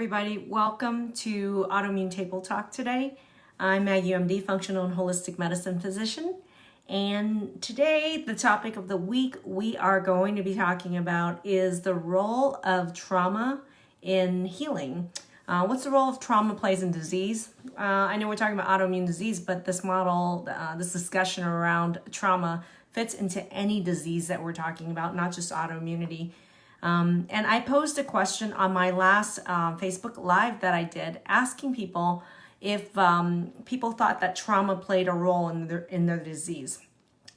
everybody. Welcome to Autoimmune Table Talk today. I'm Maggie Yu, MD, functional and holistic medicine physician. And today, the topic of the week we are going to be talking about is the role of trauma in healing. What's the role of trauma plays in disease? I know we're talking about autoimmune disease, but this model, this discussion around trauma fits into any disease that we're talking about, not just autoimmunity. And I posed a question on my last Facebook Live that I did, asking people if people thought that trauma played a role in their disease.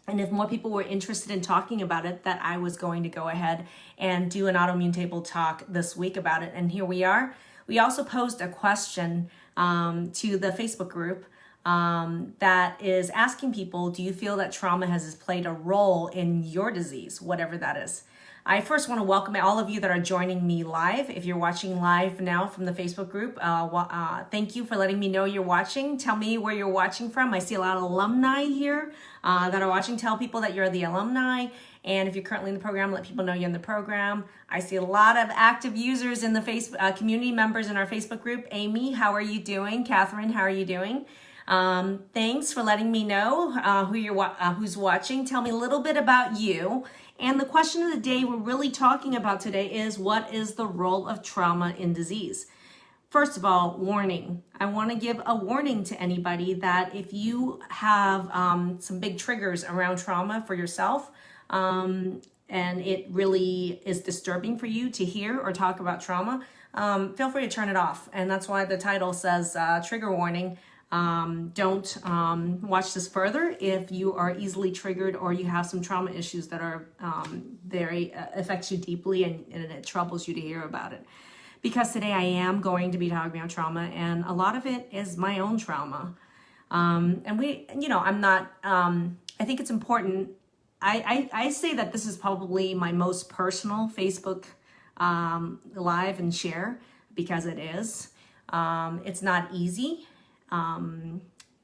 And if more people were interested in talking about it, that I was going to go ahead and do an autoimmune table talk this week about it. And here we are. We also posed a question to the Facebook group that is asking people, do you feel that trauma has played a role in your disease, whatever that is? I first want to welcome all of you that are joining me live. If you're watching live now from the Facebook group, thank you for letting me know you're watching. Tell me where you're watching from. I see a lot of alumni here that are watching. Tell people that you're the alumni. And if you're currently in the program, let people know you're in the program. I see a lot of active users in the Facebook community members in our Facebook group. Amy, how are you doing? Catherine, how are you doing? Thanks for letting me know who's watching. Tell me a little bit about you. And the question of the day we're really talking about today is, what is the role of trauma in disease? First of all, warning. I want to give a warning to anybody that if you have some big triggers around trauma for yourself, and it really is disturbing for you to hear or talk about trauma, feel free to turn it off. And that's why the title says trigger warning. Don't watch this further if you are easily triggered or you have some trauma issues that are very affects you deeply and it troubles you to hear about it. Because today I am going to be talking about trauma, and a lot of it is my own trauma. And I'm not, I think it's important. I say that this is probably my most personal Facebook live and share, because it is. It's not easy.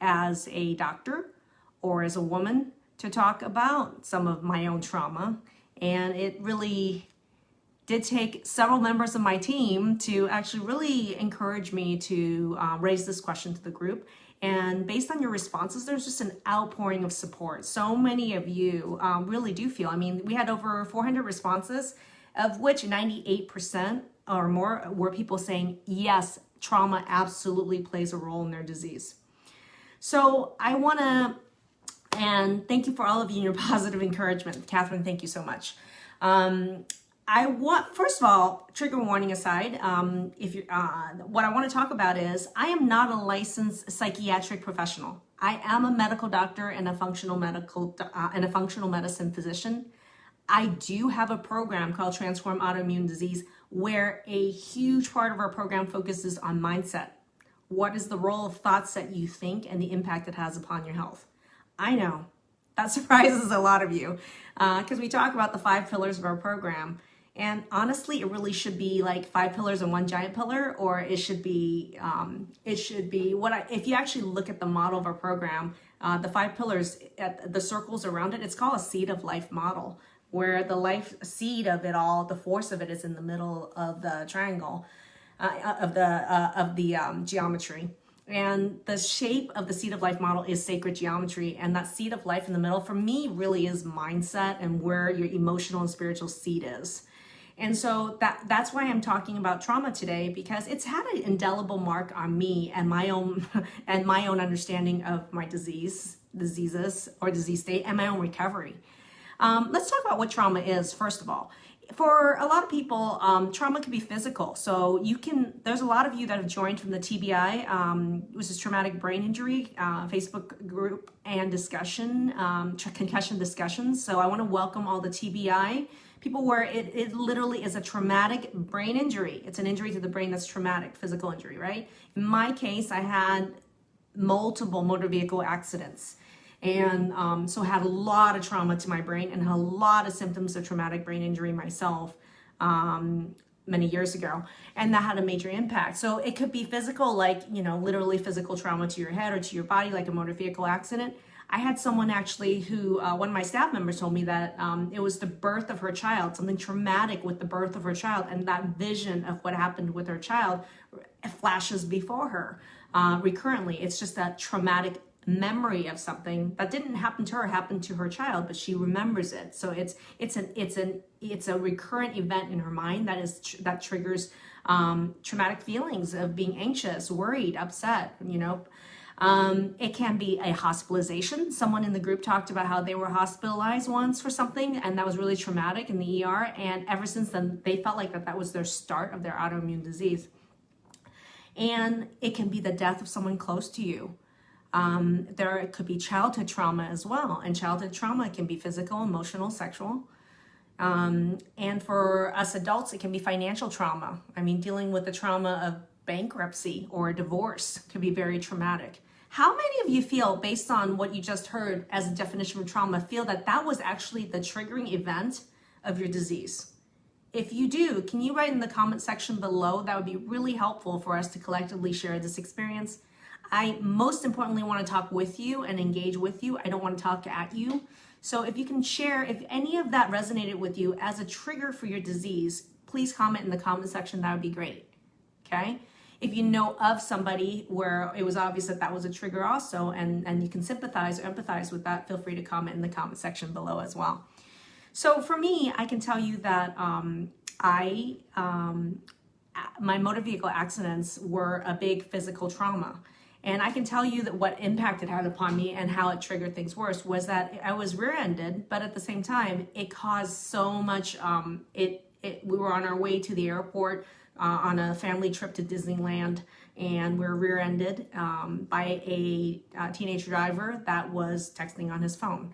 As a doctor or as a woman to talk about some of my own trauma. And it really did take several members of my team to actually really encourage me to raise this question to the group. And based on your responses, there's just an outpouring of support. So many of you really do feel, we had over 400 responses, of which 98% or more were people saying, yes, trauma absolutely plays a role in their disease. So I want to, and thank you for all of you and your positive encouragement. Catherine, thank you so much. First of all, trigger warning aside, what I want to talk about is, I am not a licensed psychiatric professional. I am a medical doctor and a functional medicine physician. I do have a program called Transform Autoimmune Disease, where a huge part of our program focuses on mindset. What is the role of thoughts that you think and the impact it has upon your health? I know that surprises a lot of you because we talk about the 5 pillars of our program. And honestly, it really should be like 5 pillars and 1 giant pillar, or it should be if you actually look at the model of our program, the 5 pillars, at the circles around it, it's called a seed of life model, where the life seed of it all, the force of it is in the middle of the triangle, of the geometry. And the shape of the seed of life model is sacred geometry. And that seed of life in the middle, for me, really is mindset and where your emotional and spiritual seed is. And so that's why I'm talking about trauma today, because it's had an indelible mark on me and my own understanding of my diseases or disease state and my own recovery. Let's talk about what trauma is, first of all. For a lot of people, trauma can be physical. So there's a lot of you that have joined from the TBI, which is traumatic brain injury, Facebook group and discussion, concussion discussions. So I want to welcome all the TBI people where it literally is a traumatic brain injury. It's an injury to the brain that's traumatic, physical injury, right? In my case, I had multiple motor vehicle accidents. And so had a lot of trauma to my brain and had a lot of symptoms of traumatic brain injury myself many years ago. And that had a major impact. So it could be physical, like, literally physical trauma to your head or to your body, like a motor vehicle accident. I had someone actually who, one of my staff members told me that it was the birth of her child, something traumatic with the birth of her child, and that vision of what happened with her child flashes before her recurrently. It's just that traumatic memory of something that didn't happen to her, happened to her child, but she remembers it. So it's a recurrent event in her mind that triggers traumatic feelings of being anxious, worried, upset, you know. It can be a hospitalization. Someone in the group talked about how they were hospitalized once for something, and that was really traumatic in the ER. And ever since then, they felt like that was their start of their autoimmune disease. And it can be the death of someone close to you. There could be childhood trauma as well. And childhood trauma can be physical, emotional, sexual. And for us adults, it can be financial trauma. I mean, dealing with the trauma of bankruptcy or a divorce could be very traumatic. How many of you feel, based on what you just heard as a definition of trauma, feel that that was actually the triggering event of your disease? If you do, can you write in the comment section below? That would be really helpful for us to collectively share this experience. I most importantly want to talk with you and engage with you. I don't want to talk at you. So if you can share, if any of that resonated with you as a trigger for your disease, please comment in the comment section. That would be great. Okay? If you know of somebody where it was obvious that that was a trigger also, and you can sympathize or empathize with that, feel free to comment in the comment section below as well. So for me, I can tell you that my motor vehicle accidents were a big physical trauma. And I can tell you that what impact it had upon me and how it triggered things worse was that I was rear-ended, but at the same time, it caused so much, we were on our way to the airport on a family trip to Disneyland, and we were rear-ended by a teenage driver that was texting on his phone.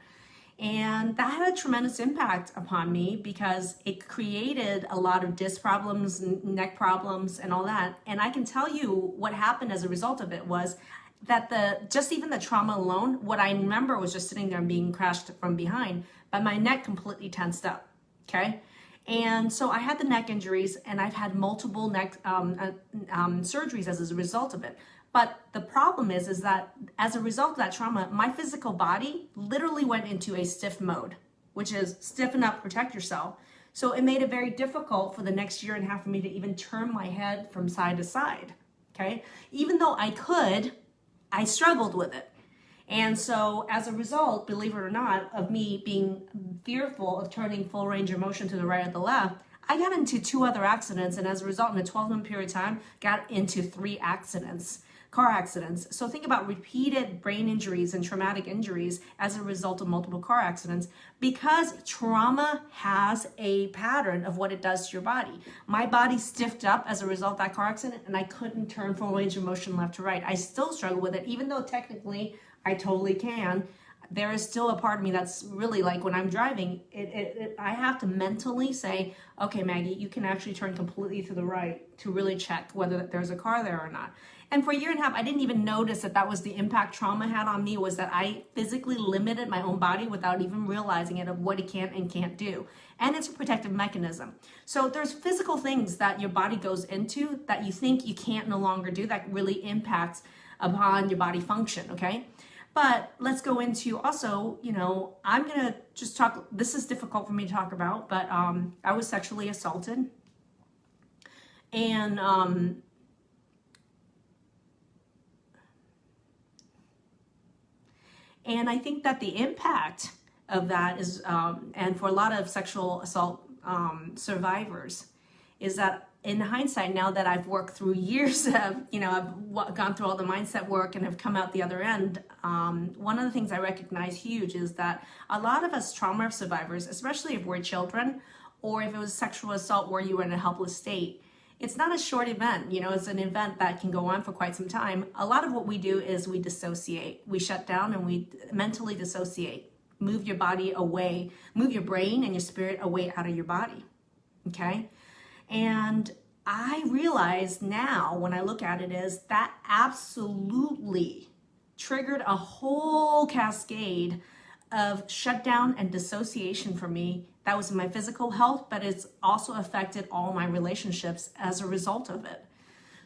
And that had a tremendous impact upon me because it created a lot of disc problems, neck problems, and all that. And I can tell you what happened as a result of it was that just even the trauma alone, what I remember was just sitting there and being crashed from behind, but my neck completely tensed up, okay? And so I had the neck injuries, and I've had multiple neck surgeries as a result of it. But the problem is that as a result of that trauma, my physical body literally went into a stiff mode, which is stiffen up, protect yourself. So it made it very difficult for the next year and a half for me to even turn my head from side to side, okay? Even though I could, I struggled with it. And so as a result, believe it or not, of me being fearful of turning full range of motion to the right or the left, I got into 2 other accidents, and as a result, in a 12-month period of time, got into 3 accidents. Car accidents. So think about repeated brain injuries and traumatic injuries as a result of multiple car accidents, because trauma has a pattern of what it does to your body. My body stiffed up as a result of that car accident, and I couldn't turn full range of motion left to right. I still struggle with it, even though technically I totally can. There is still a part of me that's really like when I'm driving, I have to mentally say, okay, Maggie, you can actually turn completely to the right to really check whether there's a car there or not. And for a year and a half, I didn't even notice that was the impact trauma had on me, was that I physically limited my own body without even realizing it, of what it can and can't do. And it's a protective mechanism. So there's physical things that your body goes into that you think you can't no longer do that really impacts upon your body function, okay? But let's go into also, you know, I'm gonna just talk, this is difficult for me to talk about, but I was sexually assaulted. And I think that the impact of that is, and for a lot of sexual assault survivors, is that in hindsight, now that I've worked through years of, you know, I've gone through all the mindset work and have come out the other end, one of the things I recognize huge is that a lot of us trauma survivors, especially if we're children, or if it was sexual assault where you were in a helpless state, it's not a short event, you know, it's an event that can go on for quite some time. A lot of what we do is we dissociate. We shut down and we mentally dissociate. Move your body away, move your brain and your spirit away out of your body, okay? And I realize now when I look at it is that absolutely triggered a whole cascade of shutdown and dissociation for me. That was my physical health, but it's also affected all my relationships as a result of it.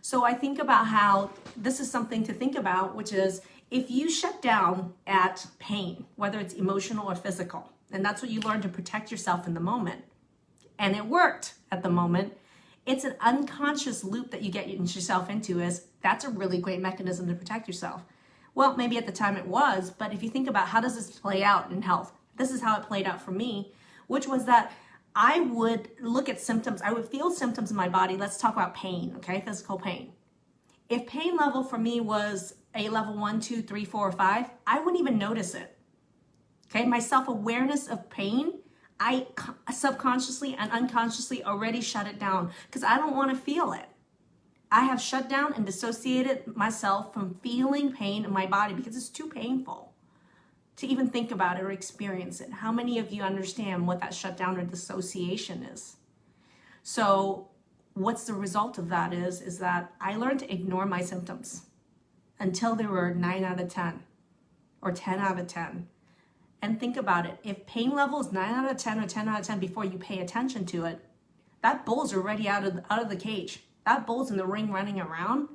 So I think about how this is something to think about, which is If you shut down at pain, whether it's emotional or physical, and that's what you learn to protect yourself in the moment, and it worked at the moment, it's an unconscious loop that you get yourself into. Is that's a really great mechanism to protect yourself. Well, maybe at the time it was, but if you think about how does this play out in health, this is how it played out for me, which was that I would look at symptoms, I would feel symptoms in my body. Let's talk about pain, okay? Physical pain. If pain level for me was a level 1, 2, 3, 4, or 5, I wouldn't even notice it. Okay, my self-awareness of pain, I subconsciously and unconsciously already shut it down because I don't want to feel it. I have shut down and dissociated myself from feeling pain in my body because it's too painful to even think about it or experience it. How many of you understand what that shutdown or dissociation is? So what's the result of that is that I learned to ignore my symptoms until they were 9 out of 10 or 10 out of 10. And think about it. If pain level is 9 out of 10 or 10 out of 10 before you pay attention to it, that bull's already out of the cage. That bull's in the ring running around,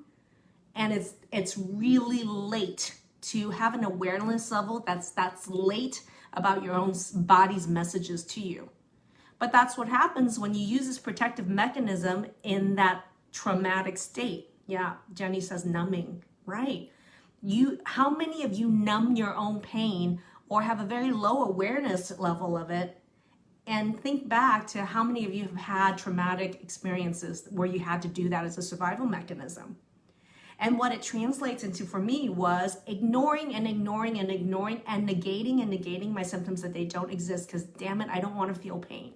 and it's really late to have an awareness level that's late about your own body's messages to you. But that's what happens when you use this protective mechanism in that traumatic state. Yeah, Jenny says numbing, right? How many of you numb your own pain or have a very low awareness level of it? And think back to how many of you have had traumatic experiences where you had to do that as a survival mechanism. And what it translates into for me was ignoring and ignoring and ignoring and negating my symptoms that they don't exist because damn it, I don't want to feel pain.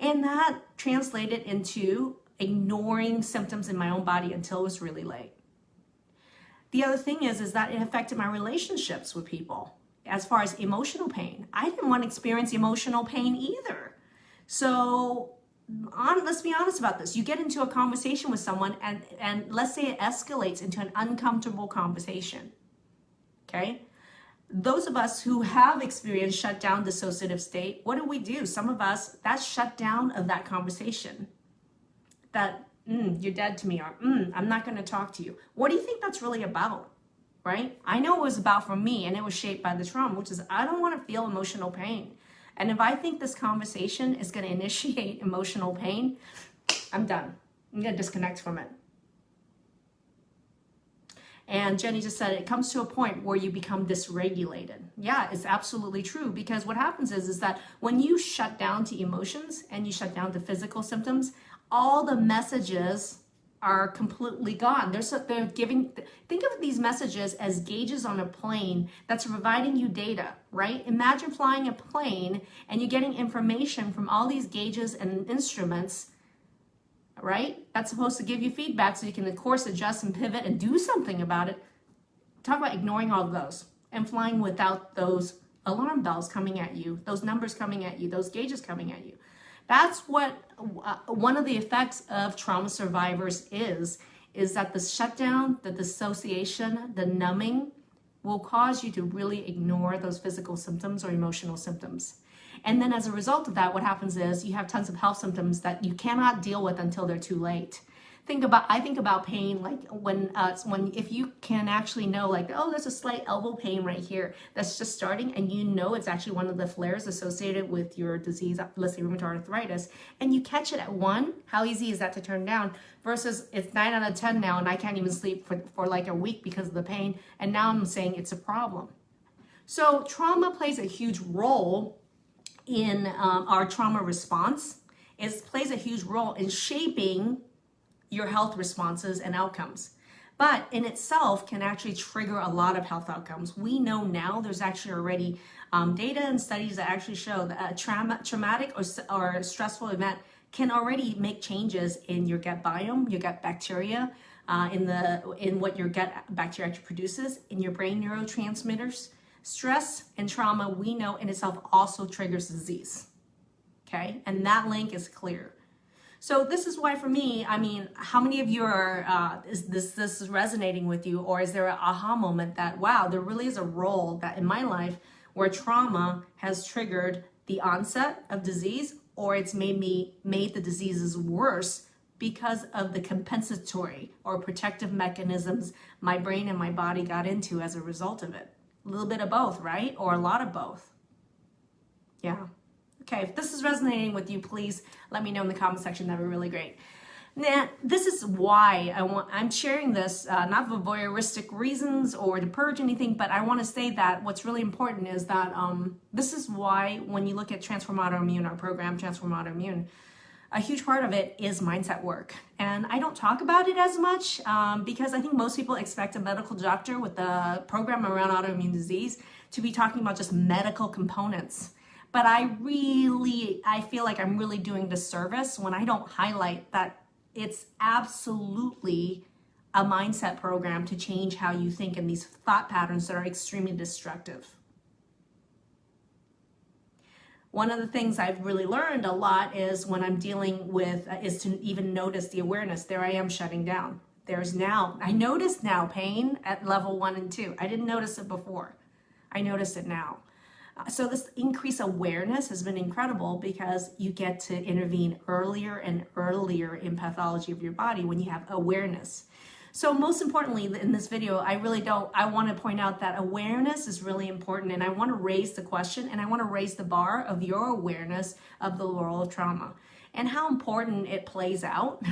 And that translated into ignoring symptoms in my own body until it was really late. The other thing is that it affected my relationships with people. As far as emotional pain, I didn't want to experience emotional pain either. So let's be honest about this. You get into a conversation with someone and let's say it escalates into an uncomfortable conversation, okay? Those of us who have experienced shutdown dissociative state, what do? Some of us, that shutdown of that conversation, that you're dead to me, or I'm not going to talk to you. What do you think that's really about? Right? I know it was about for me, and it was shaped by the trauma, which is I don't want to feel emotional pain. And if I think this conversation is going to initiate emotional pain, I'm done. I'm going to disconnect from it. And Jenny just said it comes to a point where you become dysregulated. Yeah, it's absolutely true, because what happens is that when you shut down to emotions and you shut down to physical symptoms, all the messages are completely gone. They're giving, think of these messages as gauges on a plane that's providing you data, right? Imagine flying a plane and you're getting information from all these gauges and instruments, right? That's supposed to give you feedback so you can, of course, adjust and pivot and do something about it. Talk about ignoring all of those and flying without those alarm bells coming at you, those numbers coming at you, those gauges coming at you. That's what one of the effects of trauma survivors is that the shutdown, the dissociation, the numbing will cause you to really ignore those physical symptoms or emotional symptoms. And then as a result of that, what happens is you have tons of health symptoms that you cannot deal with until they're too late. I think about pain like when if you can actually know, like, oh, there's a slight elbow pain right here that's just starting, and you know it's actually one of the flares associated with your disease, let's say rheumatoid arthritis, and you catch it at 1, how easy is that to turn down? Versus it's 9 out of 10 now, and I can't even sleep for like a week because of the pain, and now I'm saying it's a problem. So trauma plays a huge role in our trauma response. It plays a huge role in shaping your health responses and outcomes, but in itself can actually trigger a lot of health outcomes. We know now there's actually already data and studies that actually show that a traumatic or stressful event can already make changes in your gut biome, your gut bacteria, in what your gut bacteria actually produces, in your brain neurotransmitters. Stress and trauma, we know in itself also triggers disease, okay? And that link is clear. So this is why for me, I mean, how many of you are, is this resonating with you, or is there an aha moment that, wow, there really is a role that in my life where trauma has triggered the onset of disease, or it's made the diseases worse because of the compensatory or protective mechanisms my brain and my body got into as a result of it. A little bit of both, right? Or a lot of both. Yeah. Okay, if this is resonating with you, please let me know in the comment section. That'd be really great. Now, this is why I'm sharing this, not for voyeuristic reasons or to purge anything, but I want to say that what's really important is that this is why when you look at Transform Autoimmune, our program, Transform Autoimmune, a huge part of it is mindset work. And I don't talk about it as much because I think most people expect a medical doctor with a program around autoimmune disease to be talking about just medical components. But I feel like I'm really doing disservice when I don't highlight that it's absolutely a mindset program to change how you think and these thought patterns that are extremely destructive. One of the things I've really learned a lot is when I'm dealing with, is to even notice the awareness. There I am shutting down. I notice now pain at level 1 and 2. I didn't notice it before. I notice it now. So this increased awareness has been incredible because you get to intervene earlier and earlier in pathology of your body when you have awareness. So most importantly in this video, I want to point out that awareness is really important, and I want to raise the question and I want to raise the bar of your awareness of the role of trauma and how important it plays out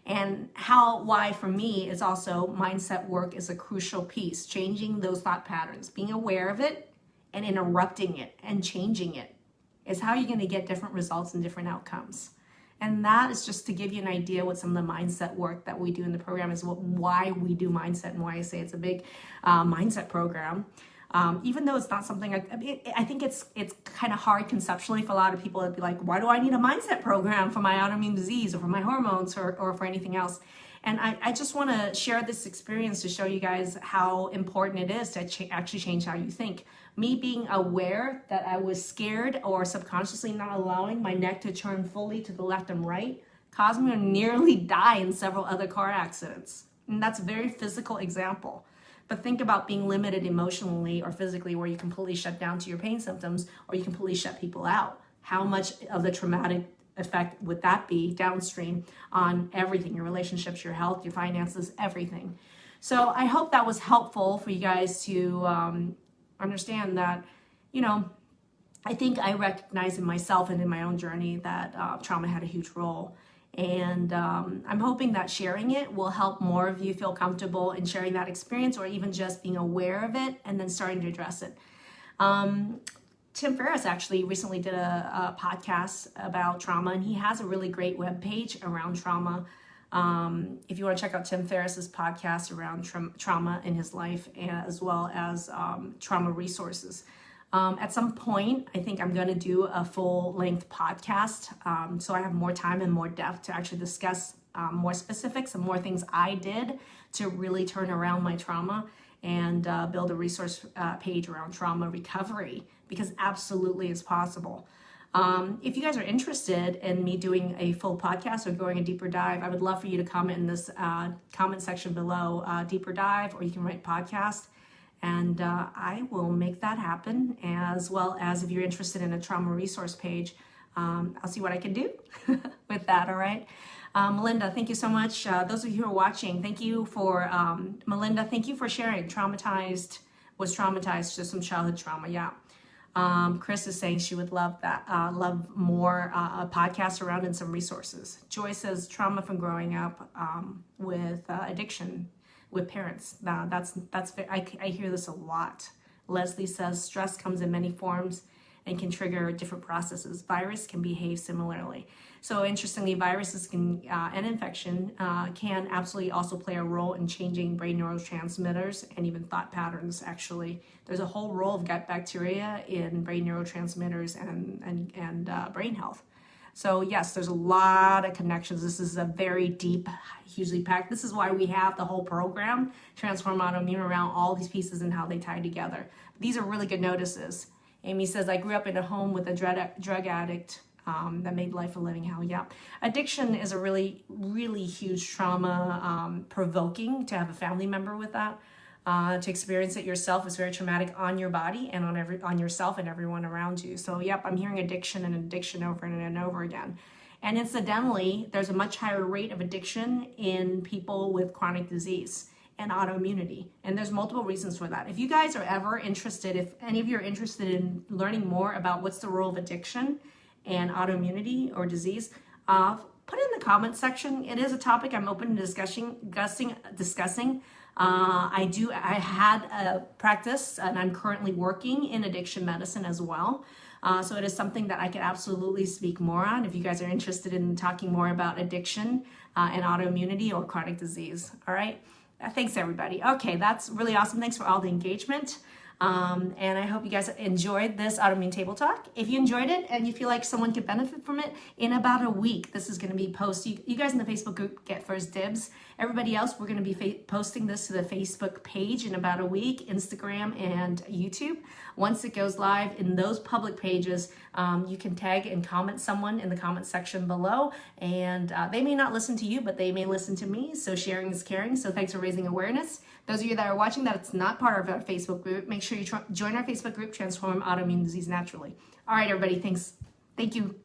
and why for me it's also mindset work is a crucial piece, changing those thought patterns, being aware of it and interrupting it and changing it is how you're going to get different results and different outcomes. And that is just to give you an idea what some of the mindset work that we do in the program is, why we do mindset and why I say it's a big mindset program. Even though it's not something, I think it's kind of hard conceptually for a lot of people to be like, why do I need a mindset program for my autoimmune disease or for my hormones or for anything else? And I just want to share this experience to show you guys how important it is to actually change how you think. Me being aware that I was scared or subconsciously not allowing my neck to turn fully to the left and right caused me to nearly die in several other car accidents. And that's a very physical example. But think about being limited emotionally or physically where you completely shut down to your pain symptoms or you completely shut people out. How much of the traumatic effect would that be downstream on everything, your relationships, your health, your finances, everything. So I hope that was helpful for you guys to understand that, I think I recognize in myself and in my own journey that trauma had a huge role. And I'm hoping that sharing it will help more of you feel comfortable in sharing that experience or even just being aware of it and then starting to address it. Tim Ferriss actually recently did a podcast about trauma, and he has a really great webpage around trauma. If you want to check out Tim Ferriss's podcast around trauma in his life, as well as trauma resources. At some point, I think I'm going to do a full-length podcast, so I have more time and more depth to actually discuss more specifics and more things I did to really turn around my trauma and build a resource page around trauma recovery, because absolutely it's possible. If you guys are interested in me doing a full podcast or going a deeper dive, I would love for you to comment in this comment section below, deeper dive, or you can write podcast, and I will make that happen, as well as if you're interested in a trauma resource page, I'll see what I can do with that, all right? Melinda, thank you so much. Those of you who are watching, thank you for, Melinda, thank you for sharing. Was traumatized to some childhood trauma, yeah. Chris is saying she would love that, love more podcasts around and some resources. Joy says trauma from growing up with addiction with parents. I hear this a lot. Leslie says stress comes in many forms and can trigger different processes. Virus can behave similarly. So interestingly, viruses can and infection can absolutely also play a role in changing brain neurotransmitters and even thought patterns. Actually, there's a whole role of gut bacteria in brain neurotransmitters and brain health. So yes, there's a lot of connections. This is a very deep, hugely packed. This is why we have the whole program, Transform Autoimmune, around all these pieces and how they tie together. These are really good notices. Amy says, I grew up in a home with a drug addict that made life a living hell. Yeah. Addiction is a really, really huge trauma provoking to have a family member with that. To experience it yourself is very traumatic on your body and on yourself and everyone around you. So yep, I'm hearing addiction and addiction over and over again. And incidentally, there's a much higher rate of addiction in people with chronic disease and autoimmunity. And there's multiple reasons for that. If you guys are ever interested, if any of you are interested in learning more about what's the role of addiction and autoimmunity or disease, put it in the comment section. It is a topic I'm open to discussing. I had a practice and I'm currently working in addiction medicine as well. So it is something that I could absolutely speak more on if you guys are interested in talking more about addiction and autoimmunity or chronic disease. All right. Thanks everybody. Okay, that's really awesome. Thanks for all the engagement. And I hope you guys enjoyed this Autoimmune Table Talk. If you enjoyed it and you feel like someone could benefit from it, in about a week, this is going to be posted. You guys in the Facebook group get first dibs. Everybody else, we're going to be posting this to the Facebook page in about a week, Instagram and YouTube. Once it goes live in those public pages, you can tag and comment someone in the comment section below. And they may not listen to you, but they may listen to me. So sharing is caring. So thanks for raising awareness. Those of you that are watching that it's not part of our Facebook group, make sure you join our Facebook group, Transform Autoimmune Disease Naturally. All right, everybody, thanks. Thank you.